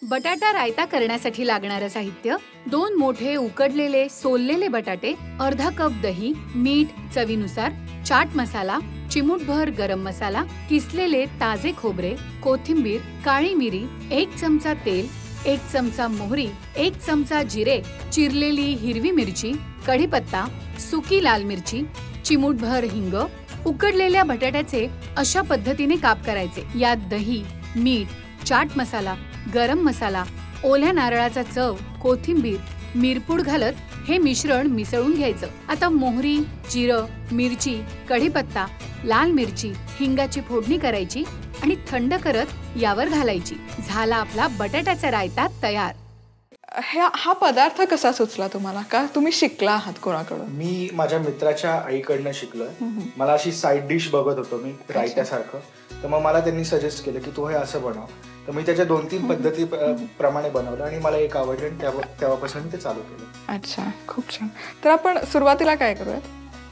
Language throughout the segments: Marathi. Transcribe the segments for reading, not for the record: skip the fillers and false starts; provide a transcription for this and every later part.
बटाटा रायता करण्यासाठी लागणारं साहित्य: 2 मोठे उकडलेले सोललेले बटाटे, अर्धा कप दही, मीठ चवीनुसार, चाट मसाला, चिमूटभर गरम मसाला, किसलेले ताजे खोबरे, कोथिंबीर, काळी मिरी, 1 चमचा तेल, 1 चमचा मोहरी, 1 चमचा जिरे, चिरलेली हिरवी मिरची, कढीपत्ता, सुकी लाल मिरची, चिमूटभर हिंग. उकडलेल्या बटाट्याचे अशा पद्धतीने काप करायचे. यात दही, मीठ, चाट मसाला, गरम मसाला, ओल्या नारळाचा चव, कोथिंबीर, मिरपूड घालत हे मिश्रण मिसळून घ्यायचं. आता मोहरी, जिरं, मिरची, कढीपत्ता, लाल मिरची, हिंगाची फोडणी करायची आणि थंड करत यावर घालायची. झाला आपला बटाट्याचा रायता तयार. हा पदार्थ कसा सुचला तुम्हाला? का तुम्ही शिकला आहात कोणाकडून? मी माझ्या मित्राच्या आईकडनं शिकलोय. मला अशी साईड डिश बघत होतो मी रायत्यासारखं, तर मग मला त्यांनी सजेस्ट केलं की तू हे असं बनव. तर मी त्याच्या 2-3 पद्धती प्रमाणे बनवलं आणि मला एक आवडलं आणि तेव्हापासून ते चालू केलं. अच्छा, खूप छान. तर आपण सुरुवातीला काय करूयात?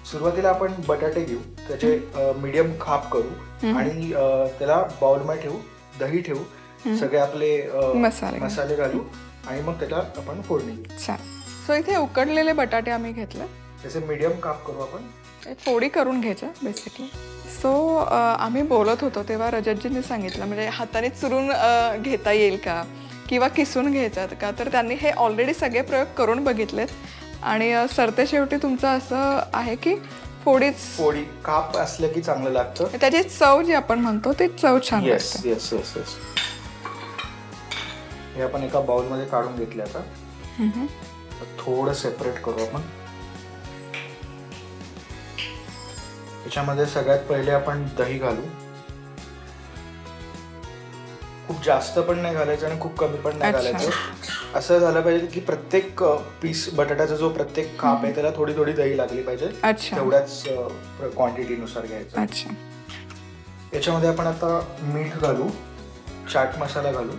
सुरुवातीला आपण बटाटे घेऊ, त्याचे मीडियम खाप करू आणि त्याला बाउलमध्ये ठेवू, दही ठेवू, सगळे आपले मसाले घालू आणि मग त्याला आपण फोडणी घेऊ. छान. सो इथे उकडलेले बटाटे आम्ही घेतले, त्याचे मीडियम काप करू आपण, फोडी करून घ्यायच्या बेसिकली. सो आम्ही बोलत होतो तेव्हा रजतजींनी सांगितलं म्हणजे हाताने चुरून घेता येईल का किंवा किसून घ्यायच्यात का, तर त्यांनी हे ऑलरेडी सगळे प्रयोग करून बघितलेत आणि सरतेशेवटी तुमचं असं आहे की फोडी काप असलं की चांगलं लागतं. त्याची चव जी आपण म्हणतो ती चव छान लागते. येस. हे आपण एका बाउलमध्ये काढून घेतले. आता थोडं सेपरेट करू आपण. त्याच्यामध्ये सगळ्यात पहिले आपण दही घालू. खूप जास्त पण नाही घालायचं आणि खूप कमी पण नाही घालायचं. असं झालं पाहिजे की प्रत्येक पीस बटाट्याचा जो प्रत्येक काप आहे त्याला थोडी थोडी दही लागली पाहिजे. तेवढ्याच क्वांटिटीनुसार घ्यायचं. याच्यामध्ये आपण आता मीठ घालू, चाट मसाला घालू.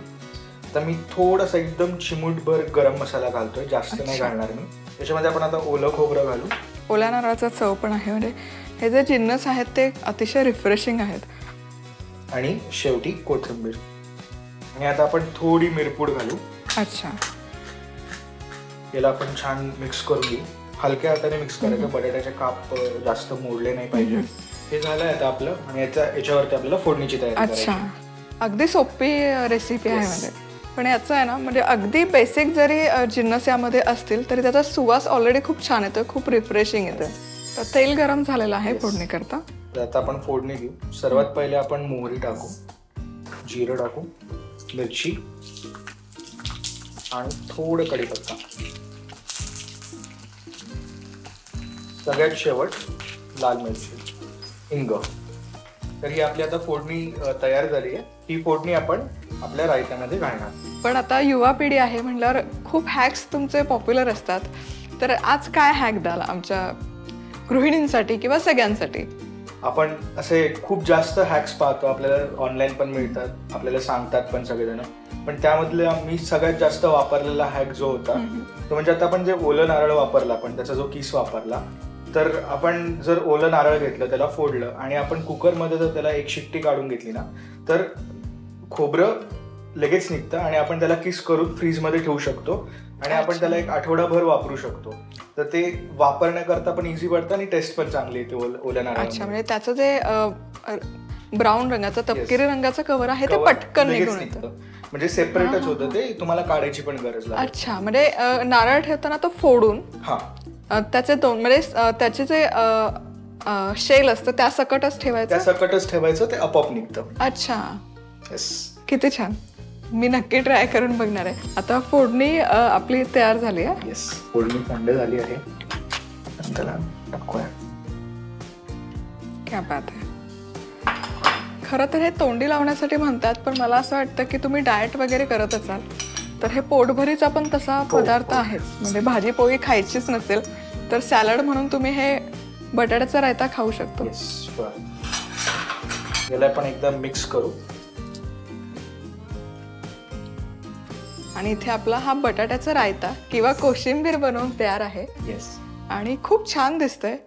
तर मी थोडासा एकदम चिमूटभर गरम मसाला घालतोय, जास्त नाही घालणार मी. त्याच्यामध्ये आपण आता ओलं खोबरं घालू. ओल्या नारळाचा चव पण आहे, म्हणजे हे जे जिन्नस आहेत ते अतिशय रिफ्रेशिंग आहेत. आणि शेवटी कोथिंबीर. आणि आता आपण थोडी मिरपूड घालू. अच्छा. याला आपण छान मिक्स करून घेऊ. हलक्या हाताने मिक्स करायचं, बटाट्याचे काप जास्त मोडले नाही पाहिजे. हे झालंय आता आपलं आणि याच्यावरती आपल्याला फोडणीची तयारी करायची. अच्छा, अगदी सोपी रेसिपी आहे. म्हणजे पण याचं आहे ना, म्हणजे अगदी बेसिक जरी जिन्नस यामध्ये असतील तरी त्याचा सुवास ऑलरेडी खूप छान येतो, खूप रिफ्रेशिंग येतं. तर तेल गरम झालेलं आहे फोडणी करता. तर आता आपण फोडणी घेऊ. सर्वात पहिले आपण मोहरी टाकू, जिरं टाकू, मिरची आणि थोडं कढीपत्ता. सगळ्यात शेवट लाल मिरची, हिंग. तर ही आपली आता फोडणी तयार झाली आहे. ही फोडणी आपण आपल्या रायत्यामध्ये घालणार. पण आता युवा पिढी आहे म्हटल्यावर खूप हॅक्स तुमचे पॉप्युलर असतात. तर आज काय हॅक द्याल आमच्या गृहिणींसाठी किंवा सगळ्यांसाठी? आपण असे खूप जास्त हॅक्स पाहतो, आपल्याला ऑनलाईन पण मिळतात, आपल्याला सांगतात पण सगळेजण. पण त्यामधले मी सगळ्यात जास्त वापरलेला हॅक जो होता तो म्हणजे आता आपण जे ओलं नारळ वापरला, आपण त्याचा जो किस वापरला, तर आपण जर ओलं नारळ घेतलं, त्याला फोडलं आणि आपण कुकरमध्ये जर त्याला एक शिट्टी काढून घेतली ना, तर खोबरं लगेच निघतं आणि आपण त्याला किस करून फ्रीजमध्ये ठेवू शकतो आणि आपण त्याला एक आठवडाभर वापरू शकतो. तर ते वापरण्याकरता पण इझी पडतं आणि टेस्ट पण चांगली येते ओल्या नारळाची. अच्छा, म्हणजे त्याचं जे ब्राऊन रंगाचं तपकिरी रंगाचं कवर आहे ते पटकन निघून येतं. म्हणजे सेपरेटच होतं ते, तुम्हाला काढायची पण गरज नाही. अच्छा, म्हणजे नारळ ठेवताना तो फोडून त्याचे दोन म्हणजे त्याचे जे शेल असतं त्या सकटच ठेवायचं, ते आपोआप निघतं. अच्छा, किती छान. मी नक्की ट्राय करून बघणार आहे. आता फोडणी आपली तयार झाली आहे. येस, फोडणी थंड झाली आहे. त्याला टाकूया. क्या बात आहे. खरं तर हे तोंडी लावण्यासाठी म्हणतात, पण मला असं वाटतं की तुम्ही डाएट वगैरे करत असाल तर हे पोटभरीचा पण तसा पदार्थ आहेच. म्हणजे भाजी पोळी खायचीच नसेल तर सॅलड म्हणून तुम्ही हे बटाट्याचा रायता खाऊ शकतो. याला पण एकदम मिक्स करू. आणि इथे आपला हा बटाट्याचा रायता किंवा कोशिंबीर बनवून तयार आहे. येस, आणि खूप छान दिसतंय.